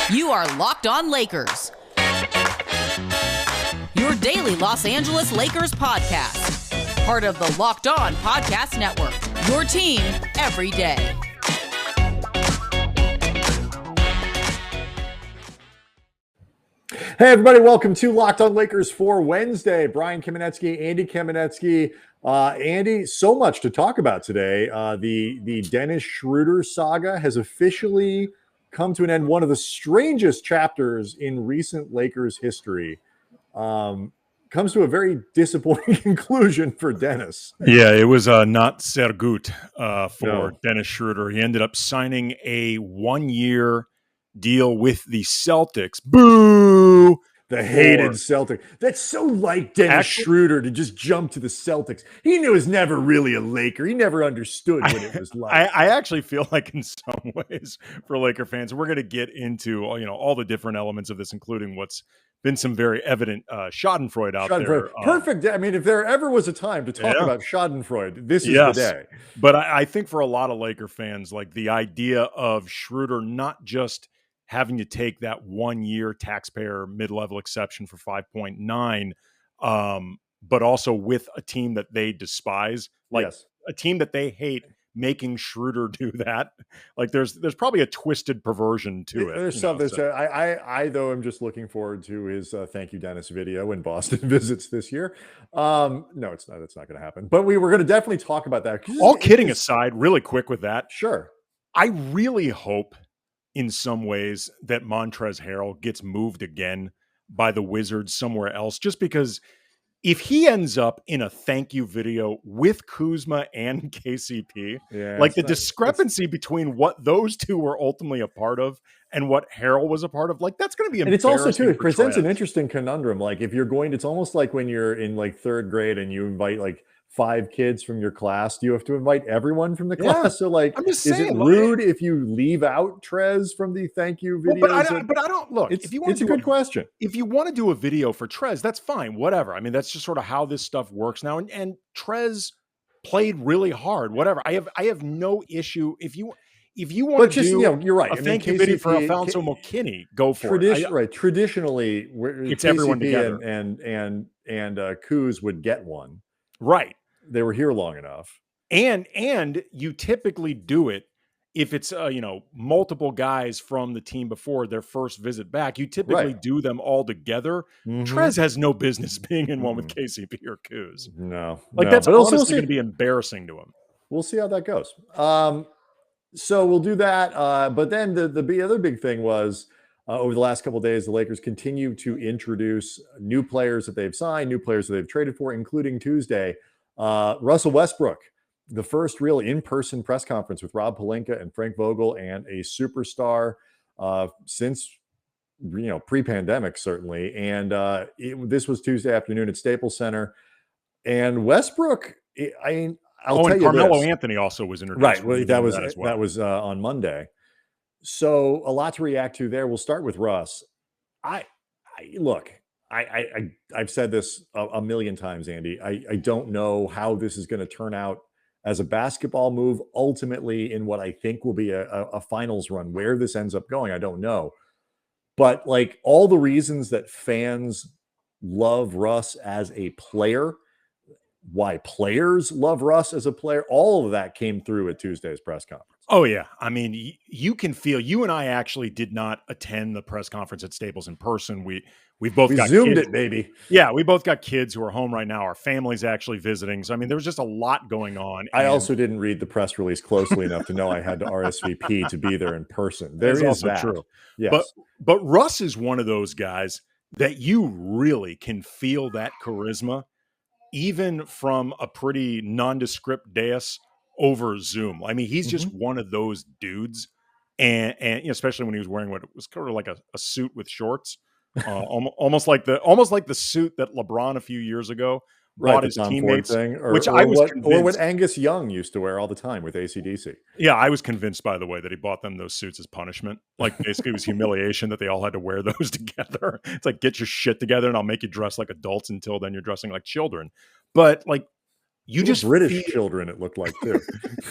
You are Locked On Lakers, your daily Los Angeles Lakers podcast. Part of the Locked On Podcast Network, your team every day. Hey, everybody. Welcome to Locked On Lakers for Wednesday. Brian Kamenetsky, Andy Kamenetsky. Andy, so much to talk about today. The Dennis Schroder saga has officially come to an end. One of the strangest chapters in recent Lakers history comes to a very disappointing conclusion for Dennis. Yeah, it was not sehr gut for Dennis Schroder. He ended up signing a 1-year deal with the Celtics. Boo! The hated Celtic. That's so like Dennis Schroder to just jump to the Celtics. He knew he was never really a Laker. He never understood what it was like. I actually feel like in some ways for Laker fans, we're going to get into all the different elements of this, including what's been some very evident Schadenfreude out there. Perfect. I mean, if there ever was a time to talk about Schadenfreude, this is the day. But I think for a lot of Laker fans, like the idea of Schroeder not just having to take that 1-year taxpayer mid-level exception for 5.9, but also with a team that they despise, a team that they hate, making Schroeder do that. Like there's probably a twisted perversion to it. There's something. I though am just looking forward to his "Thank You, Dennis" video when Boston visits this year. No, it's not. It's not going to happen. But we were going to definitely talk about that. All kidding aside, really quick with that. Sure. I really hope in some ways that Montrezl Harrell gets moved again by the Wizards somewhere else, just because if he ends up in a thank you video with Kuzma and KCP, the discrepancy between what those two were ultimately a part of and what Harrell was a part of, that's going to be embarrassing. And it's also too, it presents an interesting conundrum. Like if you're going, it's almost like when you're in third grade and you invite 5 kids from your class, do you have to invite everyone from the class? So I'm just saying, is it rude if you leave out Trez from the thank you video? But I don't look. It's a good question. If you want to do a video for Trez, that's fine. Whatever. I mean, that's just sort of how this stuff works now. And Trez played really hard. Whatever. I have no issue if you want to do. You're right. A thank you video for Alfonso McKinney. Go for it. Right. Traditionally, it's KCP everyone together, and Kuz would get one. Right. They were here long enough. And you typically do it if it's multiple guys from the team before their first visit back. You typically do them all together. Mm-hmm. Trez has no business being in one with KCP or Kuz. That's honestly going to be embarrassing to him. We'll see how that goes. So we'll do that. But then the other big thing was over the last couple of days, the Lakers continue to introduce new players that they've signed, new players that they've traded for, including Tuesday. Russell Westbrook, the first real in-person press conference with Rob Pelinka and Frank Vogel, and a superstar since pre-pandemic, certainly. And this was Tuesday afternoon at Staples Center. And Westbrook, I'll tell you, Carmelo Anthony also was introduced. Right. Well, that was on Monday. So a lot to react to there. We'll start with Russ. I've said this a million times, Andy. I don't know how this is going to turn out as a basketball move. Ultimately, in what I think will be a finals run, where this ends up going, I don't know. But all the reasons that fans love Russ as a player, why players love Russ as a player, all of that came through at Tuesday's press conference. Oh, yeah. I mean, you can feel, you and I actually did not attend the press conference at Staples in person. We both got Zoomed kids. It, baby. Yeah, we both got kids who are home right now. Our family's actually visiting. So, I mean, there was just a lot going on. I also didn't read the press release closely enough to know I had to RSVP to be there in person. There is also that. True. Yes. But Russ is one of those guys that you really can feel that charisma, even from a pretty nondescript dais over Zoom. I mean, he's just one of those dudes, and especially when he was wearing what was kind of like a suit with shorts, almost like the suit that LeBron a few years ago bought his teammates, or what Angus Young used to wear all the time with AC/DC. Yeah, I was convinced, by the way, that he bought them those suits as punishment. Like basically, it was humiliation that they all had to wear those together. It's like, get your shit together, and I'll make you dress like adults. Until then, you're dressing like children. But you just British children, it looked like too.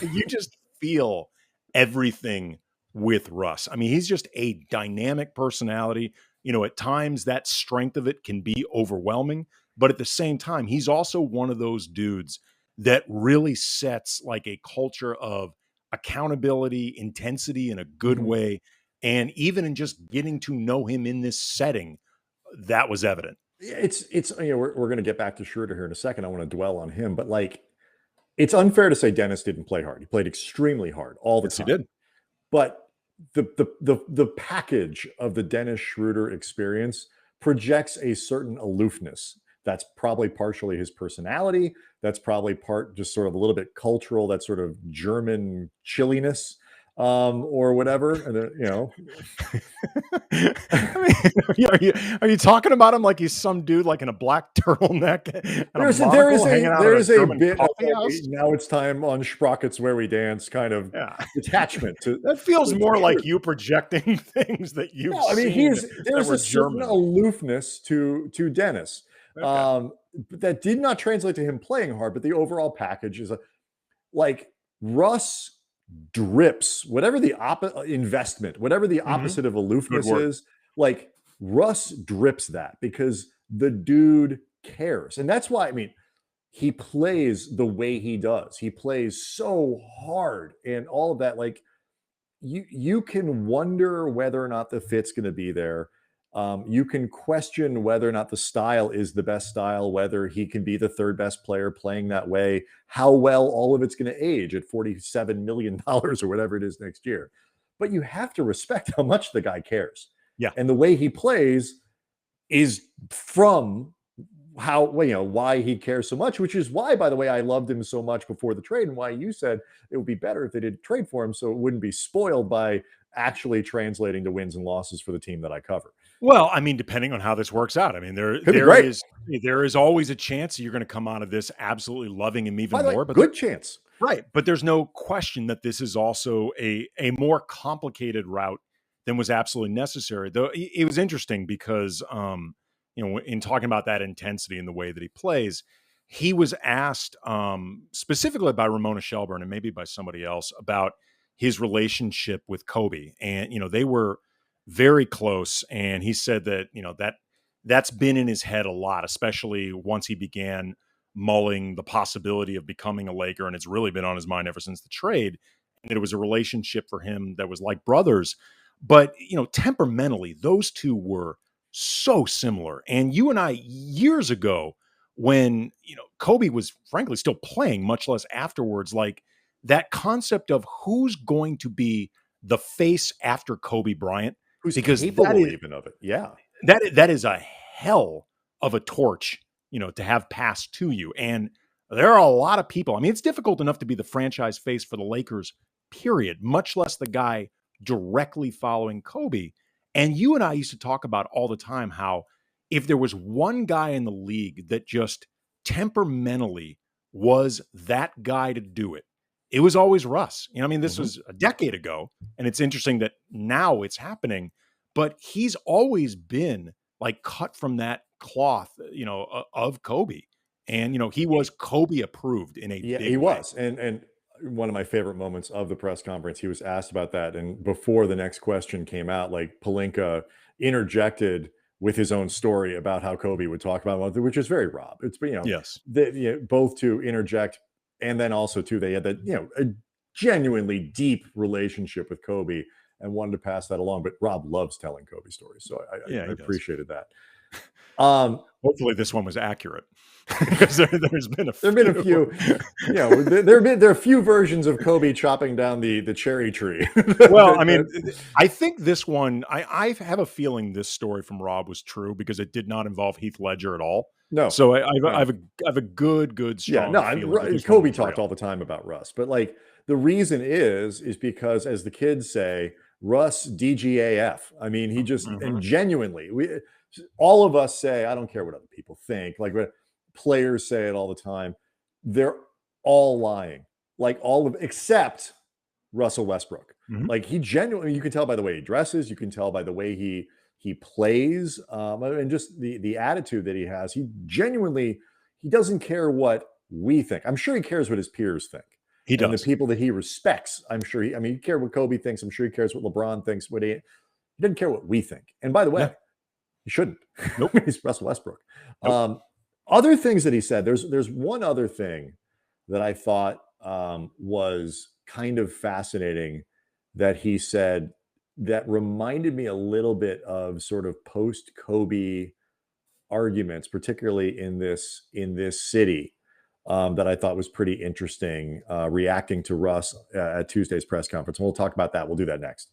You just feel everything with Russ. I mean, he's just a dynamic personality. At times that strength of it can be overwhelming, but at the same time, he's also one of those dudes that really sets like a culture of accountability, intensity in a good way. And even in just getting to know him in this setting, that was evident. It's we're going to get back to Schroeder here in a second. I want to dwell on him, but like, it's unfair to say Dennis didn't play hard. He played extremely hard all the time. He did. But the package of the Dennis Schroeder experience projects a certain aloofness. That's probably partially his personality. That's probably part just sort of a little bit cultural, that sort of German chilliness, or whatever. And I mean, are you talking about him like he's some dude like in a black turtleneck? There is a bit of now it's time on Sprockets Where We Dance kind of detachment to that feels more like you projecting things that you've no, I mean, seen. There's a certain aloofness to Dennis. Okay. That did not translate to him playing hard, but the overall package is like Russ drips, whatever the investment, whatever the opposite of aloofness is, like Russ drips that because the dude cares. And that's why, I mean, he plays the way he does. He plays so hard and all of that. Like you can wonder whether or not the fit's going to be there. You can question whether or not the style is the best style, whether he can be the third best player playing that way, how well all of it's going to age at $47 million or whatever it is next year. But you have to respect how much the guy cares. Yeah. And the way he plays is from why he cares so much, which is why, by the way, I loved him so much before the trade and why you said it would be better if they didn't trade for him so it wouldn't be spoiled by actually translating to wins and losses for the team that I cover. Well, I mean, depending on how this works out, I mean, there is always a chance that you're going to come out of this absolutely loving him even more. But good chance, right? But there's no question that this is also a more complicated route than was absolutely necessary. Though it was interesting because, in talking about that intensity and the way that he plays, he was asked specifically by Ramona Shelburne and maybe by somebody else about his relationship with Kobe, and they were very close. And he said that, that's been in his head a lot, especially once he began mulling the possibility of becoming a Laker. And it's really been on his mind ever since the trade. And it was a relationship for him that was like brothers. But, temperamentally, those two were so similar. And you and I, years ago, when, Kobe was frankly still playing, much less afterwards, like that concept of who's going to be the face after Kobe Bryant, because capable even of it. Yeah. That is a hell of a torch, to have passed to you. And there are a lot of people. I mean, it's difficult enough to be the franchise face for the Lakers, period, much less the guy directly following Kobe. And you and I used to talk about all the time how if there was one guy in the league that just temperamentally was that guy to do it, it was always Russ. This was a decade ago, and it's interesting that now it's happening, but he's always been like cut from that cloth, of Kobe. And, he was Kobe approved in a big way. Was. And one of my favorite moments of the press conference, he was asked about that. And before the next question came out, like Pelinka interjected with his own story about how Kobe would talk about it, which is very Rob. It's, yes, both to interject. And then also too, they had that, a genuinely deep relationship with Kobe and wanted to pass that along. But Rob loves telling Kobe stories. So I appreciated that. Hopefully this one was accurate because there's been a few. There are a few versions of Kobe chopping down the cherry tree. Well, I mean, I think this one, I have a feeling this story from Rob was true because it did not involve Heath Ledger at all. No. So I have a good strong feeling. Kobe talked all the time about Russ, but like the reason is because, as the kids say, Russ DGAF. I mean, he just and genuinely, all of us say, I don't care what other people think. Like players say it all the time. They're all lying, like except Russell Westbrook. Like he genuinely, you can tell by the way he dresses, you can tell by the way he plays, and just the attitude that he has. He genuinely, he doesn't care what we think. I'm sure he cares what his peers think, He and the does. people that he respects. I'm sure he cares what Kobe thinks. I'm sure he cares what LeBron thinks. He doesn't care what we think. And by the way, he shouldn't. Nope. He's Russell Westbrook. Nope. Other things that he said, there's one other thing that I thought was kind of fascinating that he said that reminded me a little bit of sort of post-Kobe arguments, particularly in this city, that I thought was pretty interesting, reacting to Russ at Tuesday's press conference. And we'll talk about that. We'll do that next.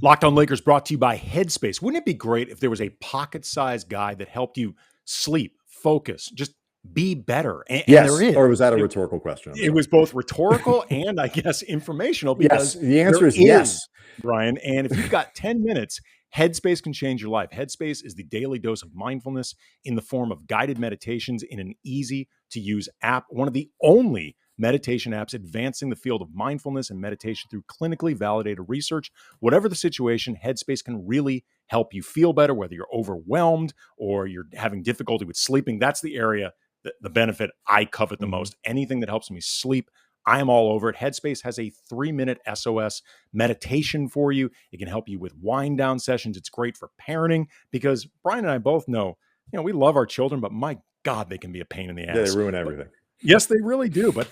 Locked On Lakers brought to you by Headspace. Wouldn't it be great if there was a pocket-sized guide that helped you sleep, focus, just be better? And there is. Or was that a rhetorical question? It was both rhetorical and, I guess, informational. Because yes, the answer is yes, Brian. And if you've got 10 minutes, Headspace can change your life. Headspace is the daily dose of mindfulness in the form of guided meditations in an easy-to-use app. One of the only meditation apps advancing the field of mindfulness and meditation through clinically validated research. Whatever the situation, Headspace can really help you feel better, whether you're overwhelmed or you're having difficulty with sleeping. That's the area, the benefit I covet the most. Anything that helps me sleep, I am all over it. Headspace has a 3-minute SOS meditation for you. It can help you with wind down sessions. It's great for parenting because Brian and I both know, we love our children, but my God, they can be a pain in the ass. Yeah, they ruin everything. Yes, they really do. But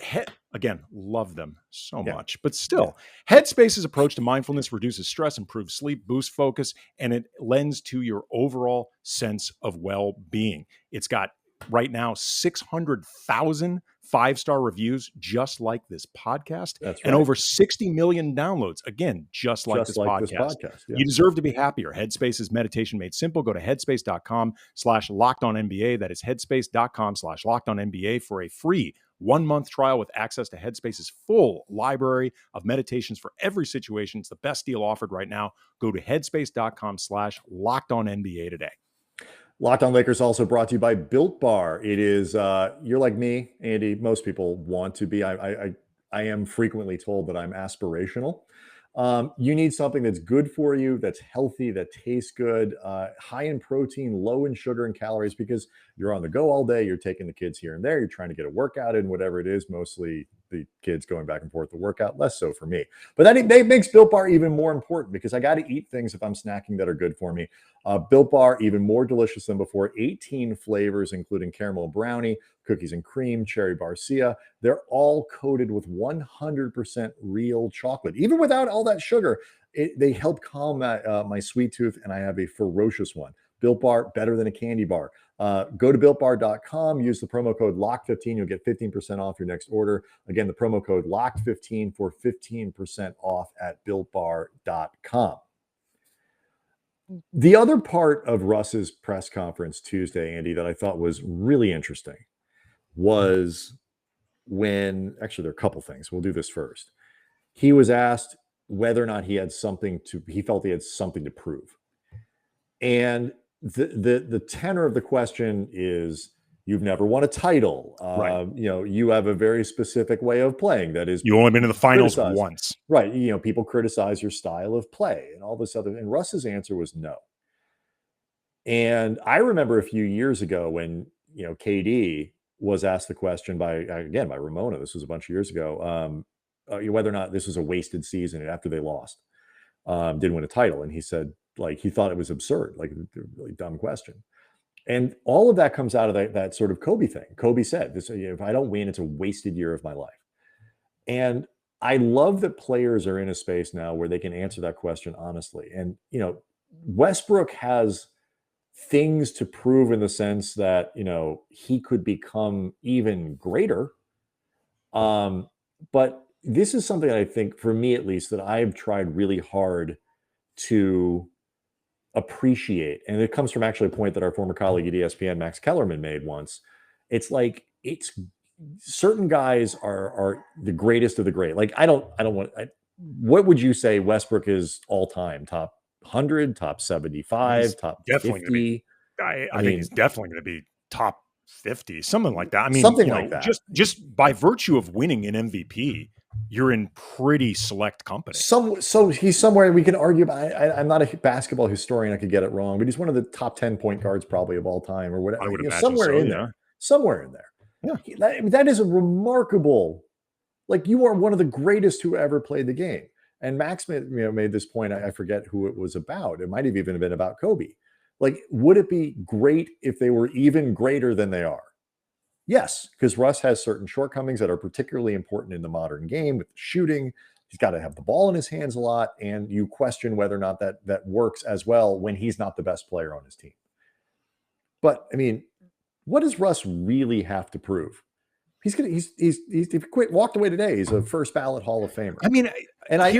again, love them so much. But still, Headspace's approach to mindfulness reduces stress, improves sleep, boosts focus, and it lends to your overall sense of well-being. It's got right now 600,000 5-star reviews, just like this podcast. That's right. And over 60 million downloads. Again, just like this podcast. Yeah. You deserve to be happier. Headspace's meditation made simple. Go to headspace.com/lockedonnba. That is headspace.com/lockedonnba for a free 1-month trial with access to Headspace's full library of meditations for every situation. It's the best deal offered right now. Go to headspace.com/lockedonnba today. Locked On Lakers also brought to you by Built Bar. It is, you're like me, Andy. Most people want to be. I am frequently told that I'm aspirational. You need something that's good for you, that's healthy, that tastes good, high in protein, low in sugar and calories, because you're on the go all day. You're taking the kids here and there. You're trying to get a workout in, whatever it is, mostly the kids going back and forth to workout, less so for me. But that makes Built Bar even more important because I got to eat things if I'm snacking that are good for me. Built Bar, even more delicious than before. 18 flavors, including caramel brownie, cookies and cream, cherry barcia. They're all coated with 100% real chocolate. Even without all that sugar, they help calm my sweet tooth, and I have a ferocious one. Built Bar, better than a candy bar. Go to BuiltBar.com, use the promo code LOCK15. You'll get 15% off your next order. Again, the promo code LOCK15 for 15% off at BuiltBar.com. The other part of Russ's press conference Tuesday, Andy, that I thought was really interesting was when, actually, there are a couple things. We'll do this first. He was asked whether or not he felt he had something to prove. And the tenor of the question is, you've never won a title. Right. You have a very specific way of playing. That is, you only been in the finals criticized once. Right. People criticize your style of play and all this other. And Russ's answer was no. And I remember a few years ago when, KD was asked the question by Ramona, this was a bunch of years ago, whether or not this was a wasted season after they lost, didn't win a title. And he said, he thought it was absurd, a really dumb question. And all of that comes out of that sort of Kobe thing. Kobe said, "This, if I don't win, it's a wasted year of my life." And I love that players are in a space now where they can answer that question honestly. And, Westbrook has things to prove in the sense that, he could become even greater. But this is something that I think, for me at least, that I've tried really hard to appreciate. And it comes from actually a point that our former colleague at ESPN, Max Kellerman, made once. It's certain guys are the greatest of the great. What would you say Westbrook is all time? Top 100, top 75, top 50? I think he's definitely going to be top 50, something like that. I mean, something like that. Just by virtue of winning an MVP, you're in pretty select company. So he's somewhere we can argue about. I'm not a basketball historian. I could get it wrong, but he's one of the top 10 point guards probably of all time, or whatever. I would imagine somewhere in there. Yeah. That is a remarkable Like, you are one of the greatest who ever played the game. And Max made this point. I forget who it was about. It might have even been about Kobe. Like, would it be great if they were even greater than they are? Yes, because Russ has certain shortcomings that are particularly important in the modern game with shooting. He's got to have the ball in his hands a lot, and you question whether or not that works as well when he's not the best player on his team. But I mean, what does Russ really have to prove? He's walked away today. He's a first ballot Hall of Famer. I mean, and I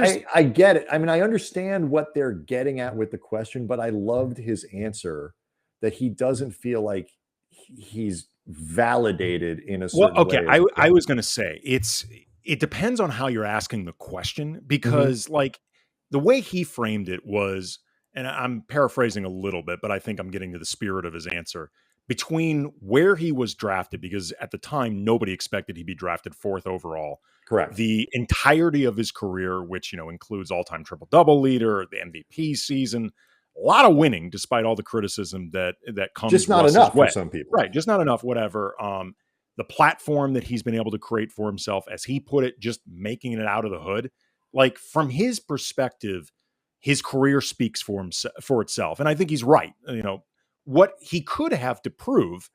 get it. I mean, I understand what they're getting at with the question, but I loved his answer that he doesn't feel like he's validated in a certain way. I was going to say it depends on how you're asking the question, because like the way he framed it was, and I'm paraphrasing a little bit, but I think I'm getting to the spirit of his answer, between where he was drafted, because at the time nobody expected he'd be drafted 4th overall. Correct. The entirety of his career, which, includes all-time triple-double leader, the MVP season, a lot of winning, despite all the criticism that comes. Just not enough for some people. Right. Just not enough, whatever. The platform that he's been able to create for himself, as he put it, just making it out of the hood. Like, from his perspective, his career speaks for itself. And I think he's right. What he could have to prove,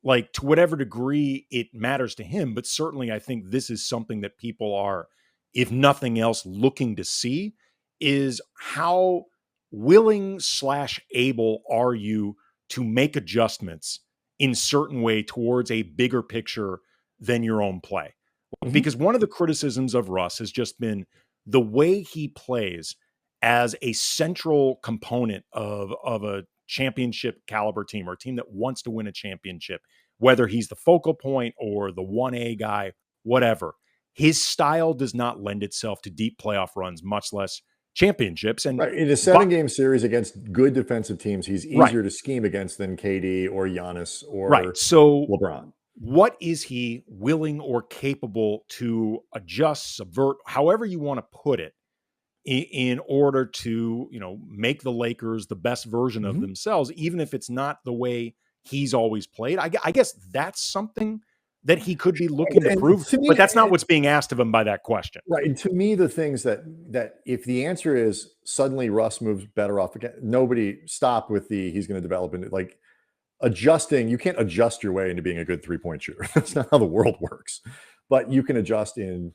like, to whatever degree it matters to him, but certainly I think this is something that people are, if nothing else, looking to see, is how willing/able are you to make adjustments in certain way towards a bigger picture than your own play. Because one of the criticisms of Russ has just been the way he plays as a central component of a championship caliber team, or a team that wants to win a championship, whether he's the focal point or the 1A guy, whatever. His style does not lend itself to deep playoff runs, much less championships. And in a 7-game series against good defensive teams, he's easier to scheme against than KD or Giannis or LeBron. What is he willing or capable to adjust, subvert, however you want to put it, in order to, make the Lakers the best version of themselves, even if it's not the way he's always played? I guess that's something that he could be looking to prove, but that's not what's being asked of him by that question. Right. And to me, the things that if the answer is suddenly Russ moves better off again, nobody stop with he's going to develop into, like, adjusting. You can't adjust your way into being a good 3-point shooter. That's not how the world works. But you can adjust in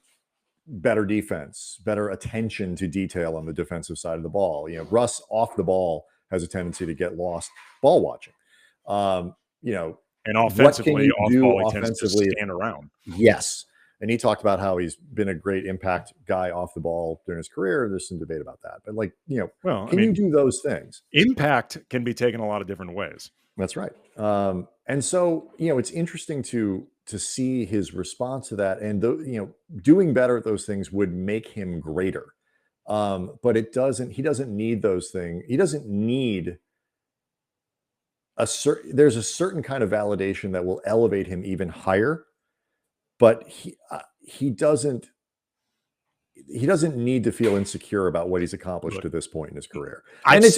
better defense, better attention to detail on the defensive side of the ball. Russ off the ball has a tendency to get lost ball watching. And offensively, off ball, he tends to stand around. Yes. And he talked about how he's been a great impact guy off the ball during his career. There's some debate about that. But, you do those things? Impact can be taken a lot of different ways. That's right. And so, it's interesting to see his response to that. And, doing better at those things would make him greater. But he doesn't need those things. He doesn't need there's a certain kind of validation that will elevate him even higher, but he doesn't need to feel insecure about what he's accomplished to this point in his career. And it's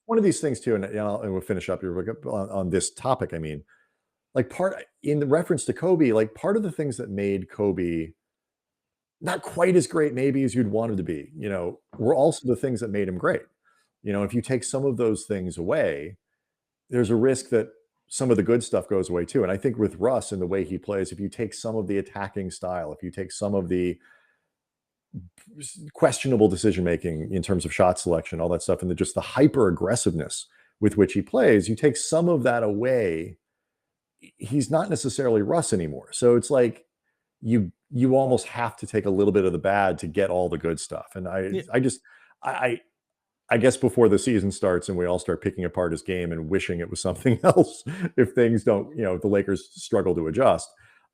one of these things too. And we'll finish up here on this topic. I mean, like, in the reference to Kobe, like, part of the things that made Kobe not quite as great maybe as you'd wanted to be, were also the things that made him great. If you take some of those things away, there's a risk that some of the good stuff goes away too. And I think with Russ and the way he plays, if you take some of the attacking style, if you take some of the questionable decision-making in terms of shot selection, all that stuff, and just the hyper aggressiveness with which he plays, you take some of that away, he's not necessarily Russ anymore. So it's like you almost have to take a little bit of the bad to get all the good stuff. And I guess before the season starts and we all start picking apart his game and wishing it was something else, if things don't, if the Lakers struggle to adjust,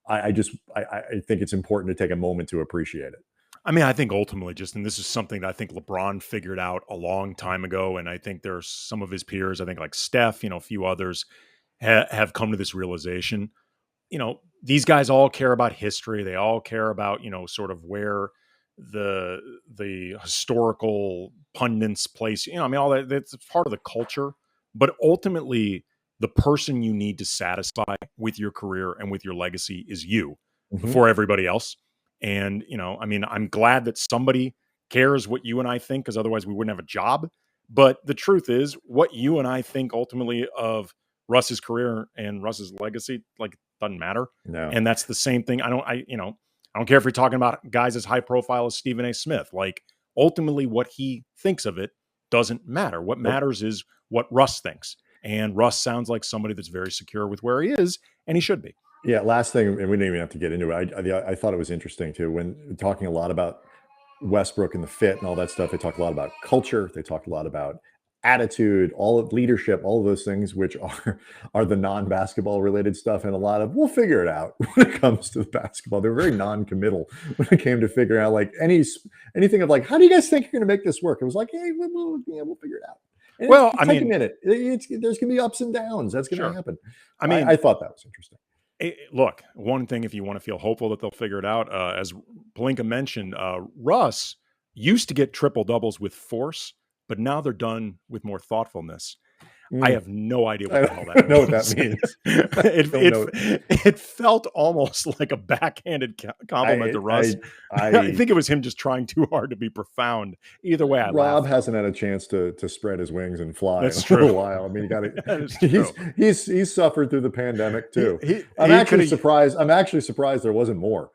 I think it's important to take a moment to appreciate it. I mean, I think ultimately and this is something that I think LeBron figured out a long time ago. And I think there's some of his peers, I think like Steph, a few others have come to this realization. These guys all care about history. They all care about, sort of where the historical pundits place, all that's part of the culture, but ultimately the person you need to satisfy with your career and with your legacy is you before everybody else. And, I mean, I'm glad that somebody cares what you and I think, because otherwise we wouldn't have a job. But the truth is, what you and I think ultimately of Russ's career and Russ's legacy, like, doesn't matter. No. And that's the same thing. I don't care if you're talking about guys as high profile as Stephen A. Smith. Like, ultimately, what he thinks of it doesn't matter. What matters is what Russ thinks. And Russ sounds like somebody that's very secure with where he is, and he should be. Yeah, last thing, and we didn't even have to get into it. I thought it was interesting too, when talking a lot about Westbrook and the fit and all that stuff. They talked a lot about culture. They talked a lot about attitude, all of leadership, all of those things, which are the non-basketball related stuff, and a lot of we'll figure it out when it comes to the basketball. They're very non-committal when it came to figuring out like anything of like, how do you guys think you're going to make this work? It was like, hey, we'll figure it out. And well, I mean, a minute. There's going to be ups and downs. That's going to happen. I mean, I thought that was interesting. Look, one thing, if you want to feel hopeful that they'll figure it out, as Pelinka mentioned, Russ used to get triple doubles with force, but now they're done with more thoughtfulness. I have no idea what the hell that means. I know what that means. It felt almost like a backhanded compliment to Russ. I think it was him just trying too hard to be profound. Either way, Rob hasn't had a chance to spread his wings and fly in a while. I mean, he's suffered through the pandemic too. I'm actually surprised there wasn't more.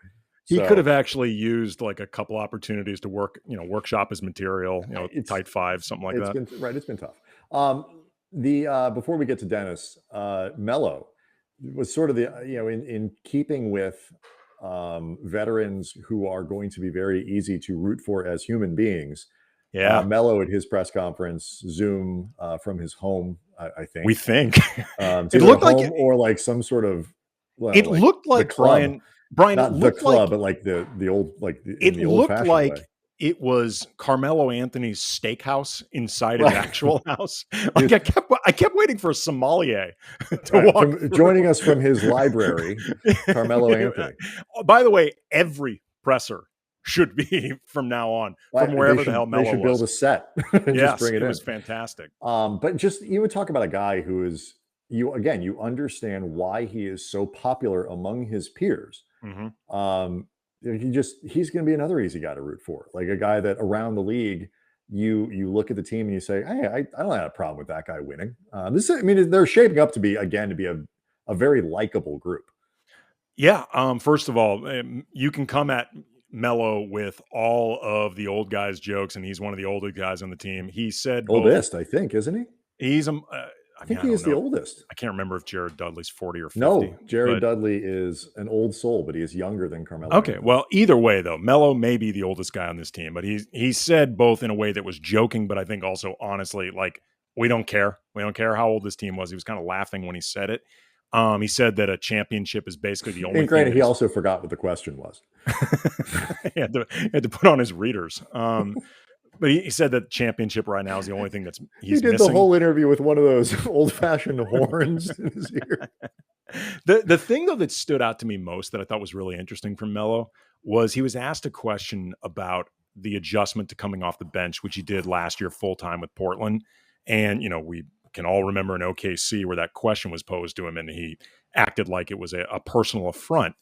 He could have actually used like a couple opportunities to workshop his material, tight five, something like that. It's been tough. Before we get to Dennis, Melo was sort of in keeping with veterans who are going to be very easy to root for as human beings. Yeah, Melo at his press conference, Zoom from his home. I think we think it looked like or like some sort of. It looked like Brian. Not the club, but like the old it looked like. It was Carmelo Anthony's steakhouse inside his actual house. Like I kept waiting for a sommelier to walk joining us from his library, Carmelo Anthony. By the way, every presser should be from now on, from wherever the hell Melo was. They should build a set. Yes, it was fantastic. But just you would talk about a guy who is you understand why he is so popular among his peers. Mm-hmm. He's going to be another easy guy to root for, like a guy that around the league, you look at the team and you say, hey, I don't have a problem with that guy winning. They're shaping up to be a very likable group. Yeah. First of all, you can come at Melo with all of the old guys jokes, and he's one of the older guys on the team. He said oldest, I think, isn't he? He's I think he is the oldest. I can't remember if Jared Dudley's 40 or 50. No, Jared Dudley is an old soul, but he is younger than Carmelo. Okay, well, either way, though, Melo may be the oldest guy on this team, but he said both in a way that was joking, but I think also honestly, like, we don't care. We don't care how old this team was. He was kind of laughing when he said it. He said that a championship is basically the only. And granted, he also forgot what the question was. He had to put on his readers. But he said that championship right now is the only thing he's did missing. The whole interview with one of those old-fashioned horns in his ear. The thing, though, that stood out to me most that I thought was really interesting from Melo was he was asked a question about the adjustment to coming off the bench, which he did last year full-time with Portland. And, we can all remember in OKC where that question was posed to him, and he acted like it was a personal affront.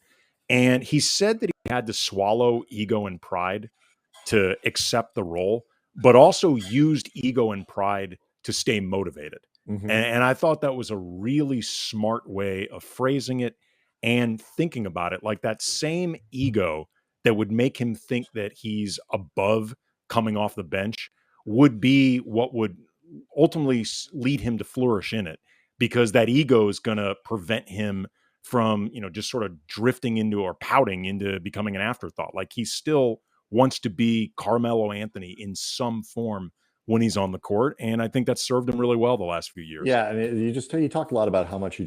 And he said that he had to swallow ego and pride to accept the role, but also used ego and pride to stay motivated. Mm-hmm. And I thought that was a really smart way of phrasing it and thinking about it. Like that same ego that would make him think that he's above coming off the bench would be what would ultimately lead him to flourish in it, because that ego is going to prevent him from, just sort of drifting into or pouting into becoming an afterthought. Like he still wants to be Carmelo Anthony in some form when he's on the court. And I think that's served him really well the last few years. Yeah. And you talked a lot about how much he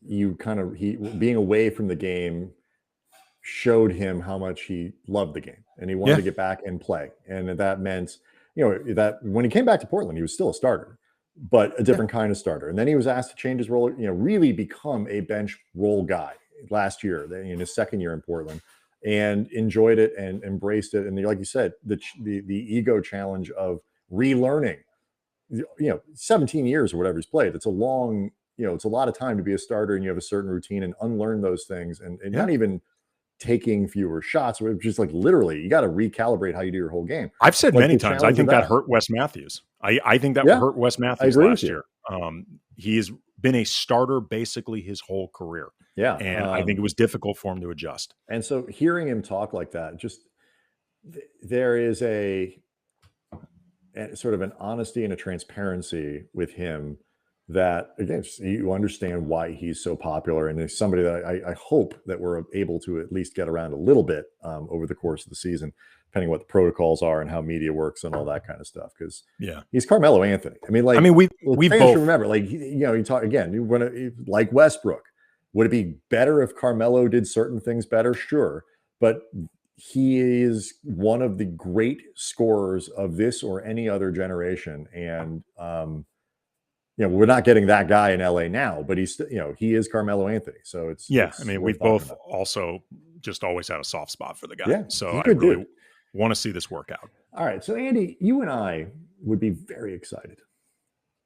being away from the game showed him how much he loved the game and he wanted to get back and play. And that meant, that when he came back to Portland, he was still a starter, but a different kind of starter. And then he was asked to change his role, really become a bench role guy last year in his second year in Portland. And enjoyed it and embraced it. And like you said, the ego challenge of relearning, 17 years or whatever he's played. It's a long, it's a lot of time to be a starter and you have a certain routine and unlearn those things and not even taking fewer shots, or just like literally, you got to recalibrate how you do your whole game. I've said Like many the times, I challenge think of that hurt Wes Matthews. I think that Yeah, hurt Wes I Matthews agree last with you. year. He has been a starter basically his whole career. Yeah. And I think it was difficult for him to adjust. And so hearing him talk like that, just there is a sort of an honesty and a transparency with him that, again, you understand why he's so popular. And it's somebody that I hope that we're able to at least get around a little bit over the course of the season, depending what the protocols are and how media works and all that kind of stuff. Because he's Carmelo Anthony. I mean, we fans both should remember, like, you talk again, you want to, like Westbrook. Would it be better if Carmelo did certain things better? Sure. But he is one of the great scorers of this or any other generation. And, we're not getting that guy in LA now, but he's, he is Carmelo Anthony. So it's, I mean, we've both also just always had a soft spot for the guy. Yeah, so I really want to see this work out. All right. So Andy, you and I would be very excited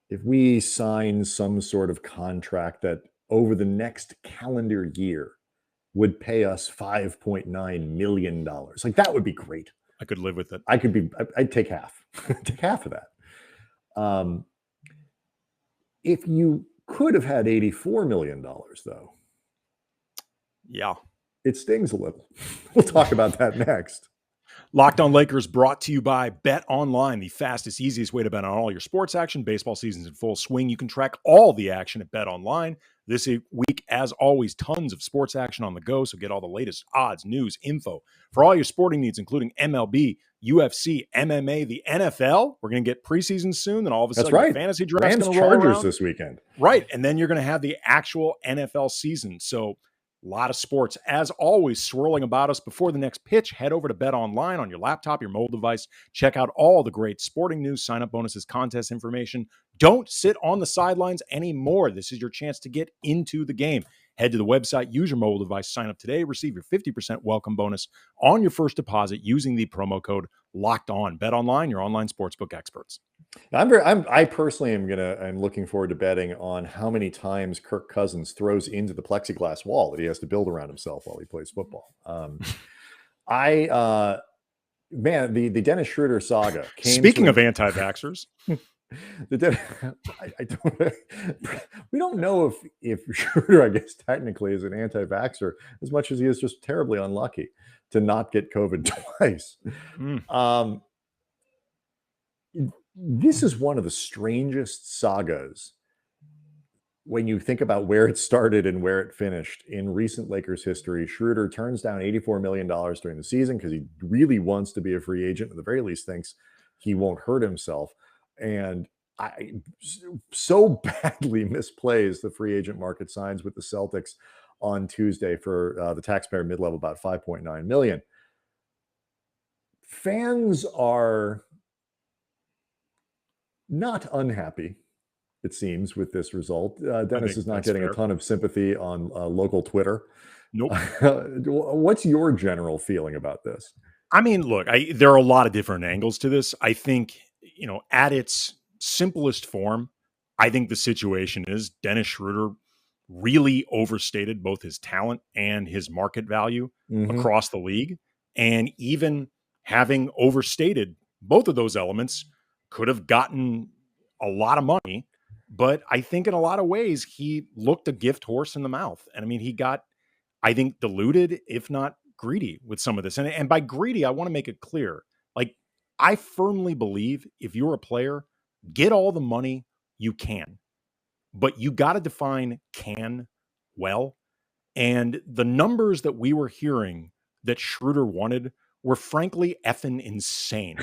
if we sign some sort of contract that over the next calendar year would pay us $5.9 million. Like, that would be great. I could live with it. I'd take half. Take half of that. If you could have had $84 million, though. Yeah. It stings a little. We'll talk about that next. Locked On Lakers brought to you by Bet Online, the fastest, easiest way to bet on all your sports action. Baseball season's in full swing. You can track all the action at Bet Online. This week, as always, tons of sports action on the go, so get all the latest odds, news, info for all your sporting needs, including MLB, UFC, MMA, the NFL. We're going to get preseason soon, then all of a sudden, the fantasy draft's going to roll around. Chargers this weekend. Right, and then you're going to have the actual NFL season. So a lot of sports, as always, swirling about us. Before the next pitch, head over to Bet Online on your laptop, your mobile device. Check out all the great sporting news, sign-up bonuses, contest information. Don't sit on the sidelines anymore. This is your chance to get into the game. Head to the website, use your mobile device, sign up today, receive your 50% welcome bonus on your first deposit using the promo code LOCKEDON. Bet Online, your online sportsbook experts. I personally I'm looking forward to betting on how many times Kirk Cousins throws into the plexiglass wall that he has to build around himself while he plays football. The Dennis Schroder saga. Speaking of anti-vaxxers, we don't know if Schroeder, I guess, technically is an anti-vaxxer as much as he is just terribly unlucky to not get COVID twice. This is one of the strangest sagas when you think about where it started and where it finished in recent Lakers history. Schroeder turns down $84 million during the season because he really wants to be a free agent, at the very least thinks he won't hurt himself. And I so badly misplays the free agent market, signs with the Celtics on Tuesday for the taxpayer mid-level, about $5.9 million. Fans are not unhappy, it seems, with this result. Dennis is not getting a ton of sympathy on local Twitter. Nope. What's your general feeling about this? I mean, look, there are a lot of different angles to this. I think, at its simplest form, I think the situation is Dennis Schroder really overstated both his talent and his market value across the league. And even having overstated both of those elements, could have gotten a lot of money. But I think in a lot of ways, he looked a gift horse in the mouth. And I mean, he got, I think, deluded, if not greedy with some of this. And by greedy, I want to make it clear. Like, I firmly believe if you're a player, get all the money you can, but you got to define can well. And the numbers that we were hearing that Schroeder wanted were frankly effing insane.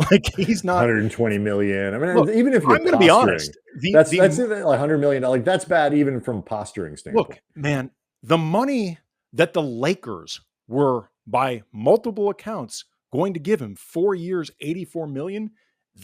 Like, he's not 120 million. I mean, look, even if I'm going to be honest, that's like $100 million. Like, that's bad even from posturing standpoint. Look, man, the money that the Lakers were by multiple accounts going to give him 4 years, $84 million,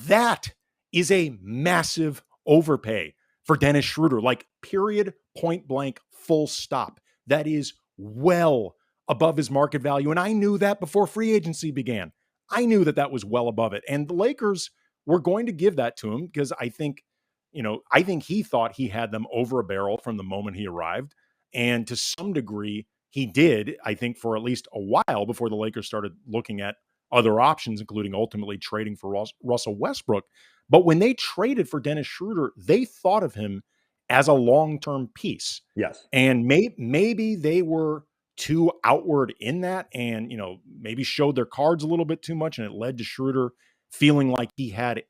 that is a massive overpay for Dennis Schroeder. Like, period, point blank, full stop. That is well above his market value. And I knew that before free agency began. I knew that was well above it. And the Lakers were going to give that to him because I think he thought he had them over a barrel from the moment he arrived. And to some degree, he did, I think, for at least a while before the Lakers started looking at other options, including ultimately trading for Russell Westbrook. But when they traded for Dennis Schroder, they thought of him as a long-term piece. Yes. And maybe they were too outward in that and, maybe showed their cards a little bit too much, and it led to Schroeder feeling like he had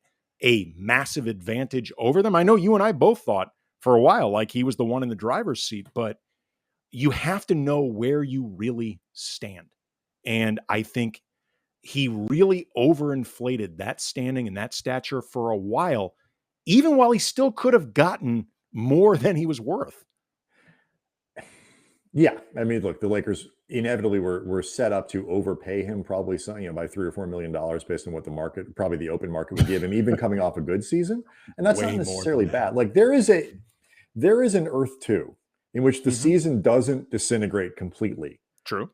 a massive advantage over them. I know you and I both thought for a while like he was the one in the driver's seat, but you have to know where you really stand. And I think he really overinflated that standing and that stature for a while, even while he still could have gotten more than he was worth. Yeah. I mean, look, the Lakers inevitably were set up to overpay him probably some, by $3 or $4 million based on what the market, probably the open market would give him, even coming off a good season. And that's not necessarily bad. Like there is an Earth 2 in which the season doesn't disintegrate completely. True.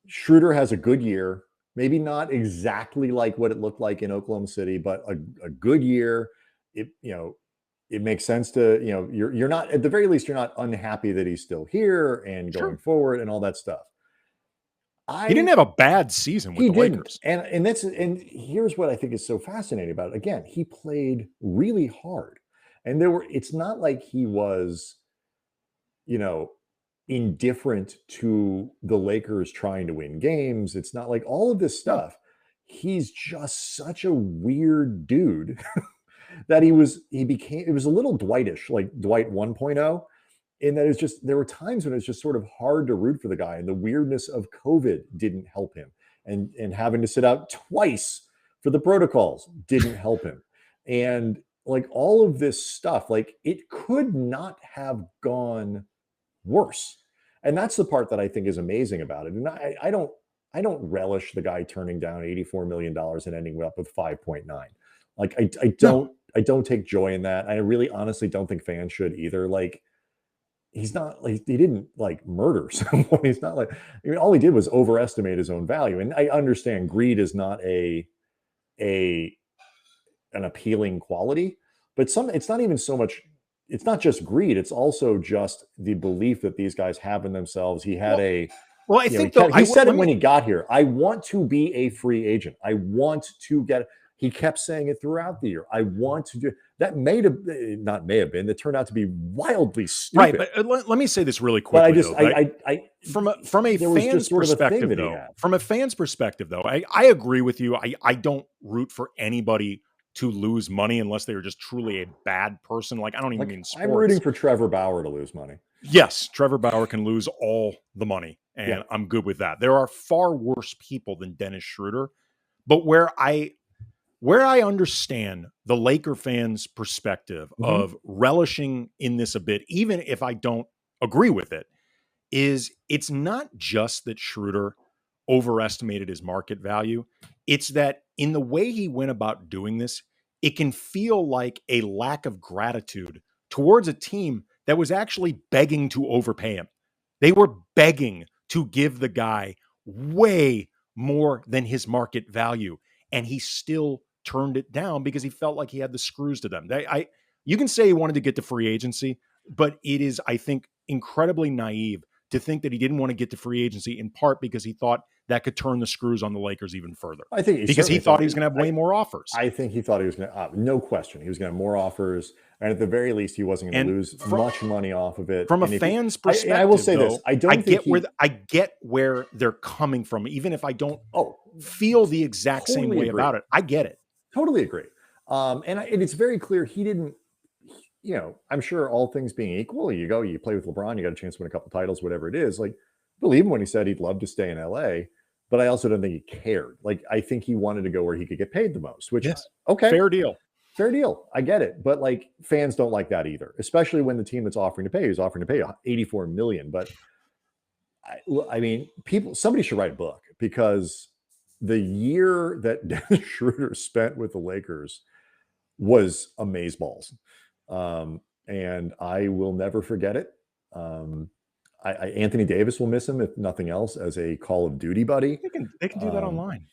Schroeder has a good year, maybe not exactly like what it looked like in Oklahoma City, but a good year. It makes sense to, you're not, at the very least, you're not unhappy that he's still here and going forward and all that stuff. He didn't have a bad season with the Lakers. And here's what I think is so fascinating about it. Again, he played really hard. And it's not like he was, indifferent to the Lakers trying to win games. It's not like all of this stuff. He's just such a weird dude that it was a little Dwightish, like Dwight 1.0, in that it's just, there were times when it's just sort of hard to root for the guy, and the weirdness of COVID didn't help him, and having to sit out twice for the protocols didn't help him. And like all of this stuff, like it could not have gone worse. And that's the part that I think is amazing about it. And I don't relish the guy turning down $84 million and ending up with 5.9. Like I don't take joy in that. I really honestly don't think fans should either. Like he's not like, he didn't like murder someone. He's not like, all he did was overestimate his own value. And I understand greed is not an appealing quality, but it's not even so much, it's not just greed. It's also just the belief that these guys have in themselves. He had I think he said it when he got here. I want to be a free agent. I want to get. He kept saying it throughout the year. I want to do that. That turned out to be wildly stupid. Right, but let me say this really quickly. From a fan's perspective, though, I agree with you. I don't root for anybody to lose money unless they are just truly a bad person. Like I don't even mean sports. I'm rooting for Trevor Bauer to lose money. Yes, Trevor Bauer can lose all the money, and I'm good with that. There are far worse people than Dennis Schroder, but where I understand the Laker fans' perspective of relishing in this a bit, even if I don't agree with it, is it's not just that Schroeder overestimated his market value. It's that in the way he went about doing this, it can feel like a lack of gratitude towards a team that was actually begging to overpay him. They were begging to give the guy way more than his market value, and he still turned it down because he felt like he had the screws to them. You can say he wanted to get to free agency, but it is, I think, incredibly naive to think that he didn't want to get to free agency in part because he thought that could turn the screws on the Lakers even further. I think because he thought he was going to have way more offers. I think he thought he was going to, no question, he was going to have more offers. And at the very least, he wasn't going to lose much money off of it. From a fan's perspective, I will say this: I get where they're coming from, even if I don't feel the exact same way about it. I get it. Totally agree. And it's very clear he didn't. I'm sure all things being equal, you play with LeBron, you got a chance to win a couple titles, whatever it is. Like, believe him when he said he'd love to stay in LA, but I also don't think he cared. Like, I think he wanted to go where he could get paid the most, which okay, fair deal. Fair deal. I get it. But like fans don't like that either, especially when the team that's offering to pay is offering to pay $84 million. But I mean, somebody should write a book, because the year that Dennis Schroeder spent with the Lakers was amazeballs. And I will never forget it. Anthony Davis will miss him, if nothing else, as a Call of Duty buddy. They can do that online.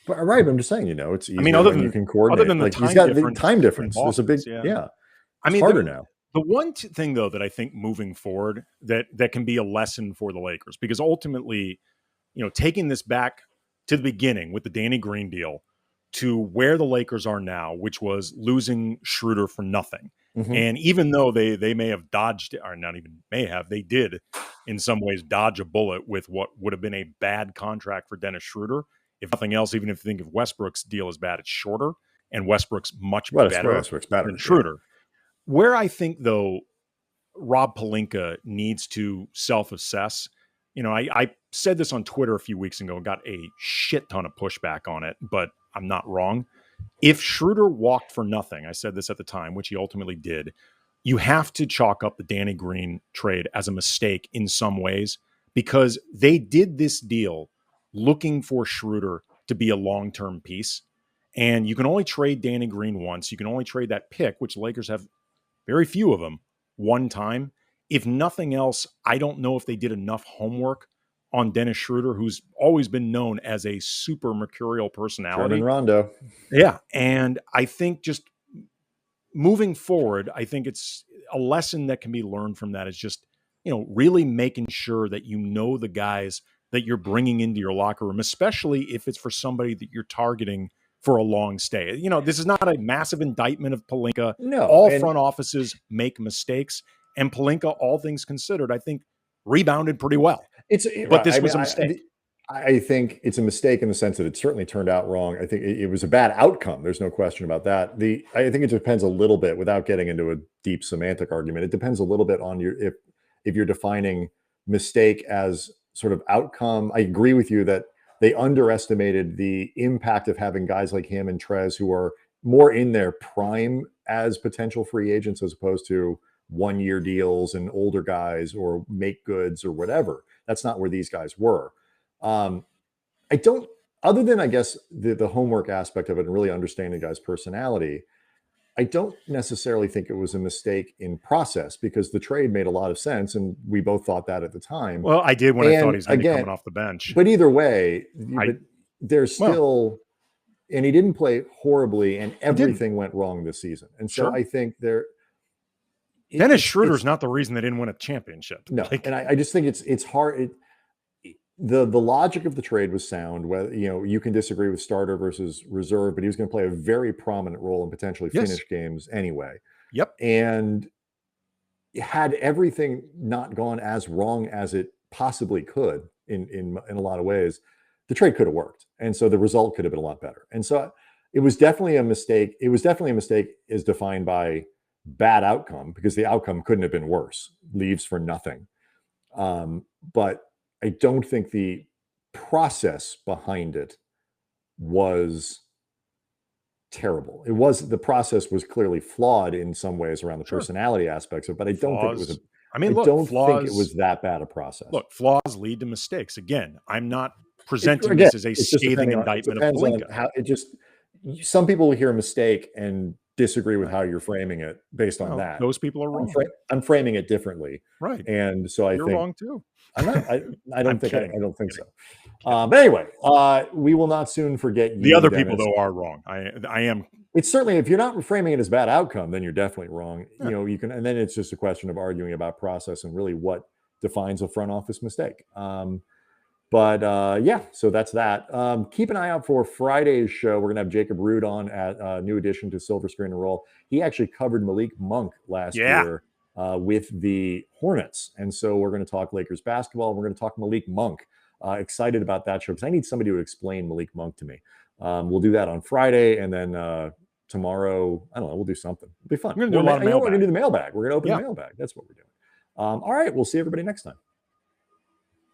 But right, but I'm just saying, it's easier. I mean, other than you can coordinate. other than the he's got the time difference. There's a big, I mean, it's harder now. The one thing, though, that I think moving forward that can be a lesson for the Lakers, because ultimately, taking this back to the beginning with the Danny Green deal to where the Lakers are now, which was losing Schroeder for nothing. Mm-hmm. And even though they may have dodged, or not even may have, they did in some ways dodge a bullet with what would have been a bad contract for Dennis Schroeder. If nothing else, even if you think of Westbrook's deal is bad, it's shorter, and Westbrook's much better Westbrook's better than Schroeder. Where I think, though, Rob Pelinka needs to self-assess. I said this on Twitter a few weeks ago and got a shit ton of pushback on it, but I'm not wrong. If Schroeder walked for nothing, I said this at the time, which he ultimately did, you have to chalk up the Danny Green trade as a mistake in some ways, because they did this deal looking for Schroeder to be a long-term piece. And you can only trade Danny Green once. You can only trade that pick, which the Lakers have very few of them, one time. If nothing else, I don't know if they did enough homework on Dennis Schroeder, who's always been known as a super mercurial personality. German Rondo. Yeah. And I think just moving forward, I think it's a lesson that can be learned from that is just, really making sure that the guys that you're bringing into your locker room, especially if it's for somebody that you're targeting for a long stay. This is not a massive indictment of Pelinka. No. All front offices make mistakes. And Pelinka, all things considered, I think rebounded pretty well. But this was a mistake. I think it's a mistake in the sense that it certainly turned out wrong. I think it was a bad outcome. There's no question about that. I think it depends a little bit, without getting into a deep semantic argument, it depends a little bit on if you're defining mistake as sort of outcome. I agree with you that they underestimated the impact of having guys like him and Trez, who are more in their prime as potential free agents, as opposed to 1-year deals and older guys or make goods or whatever. That's not where these guys were. I don't, other than, I guess, the homework aspect of it and really understanding guys' personality, I don't necessarily think it was a mistake in process, because the trade made a lot of sense, and we both thought that at the time. Well, I did when I thought he was going to be coming off the bench. But either way, there's still, and he didn't play horribly, and everything went wrong this season. And so I think Dennis Schroeder's not the reason they didn't win a championship. No, and I just think it's hard. The logic of the trade was sound. Whether you can disagree with starter versus reserve, but he was going to play a very prominent role and potentially finish games anyway. Yep. And had everything not gone as wrong as it possibly could in a lot of ways, the trade could have worked, and so the result could have been a lot better. And so it was definitely a mistake. It was definitely a mistake as defined by bad outcome, because the outcome couldn't have been worse. Leaves for nothing. But I don't think the process behind it was terrible. The process was clearly flawed in some ways around the personality aspects of it, but I don't think it was think it was that bad a process. Look, flaws lead to mistakes. Again, I'm not presenting this as a scathing indictment of Pelinka. Some people will hear a mistake and disagree with how you're framing it based on that. Those people are wrong. I'm framing it differently. Right. And so you're wrong too. I'm not, I don't think so. But anyway, we will not soon forget you. The other Dennis. people, though, are wrong. I am. It's certainly, if you're not framing it as bad outcome, then you're definitely wrong. Yeah. You can, and then it's just a question of arguing about process and really what defines a front office mistake. So that's that. Keep an eye out for Friday's show. We're going to have Jacob Root on at a new addition to Silver Screen and Roll. He actually covered Malik Monk last year with the Hornets. And so we're going to talk Lakers basketball. We're going to talk Malik Monk. Excited about that show because I need somebody to explain Malik Monk to me. We'll do that on Friday. And then tomorrow, I don't know, we'll do something. It'll be fun. We're going to do a lot of mailbag. We're going to do the mailbag. We're going to open the mailbag. That's what we're doing. All right. We'll see everybody next time.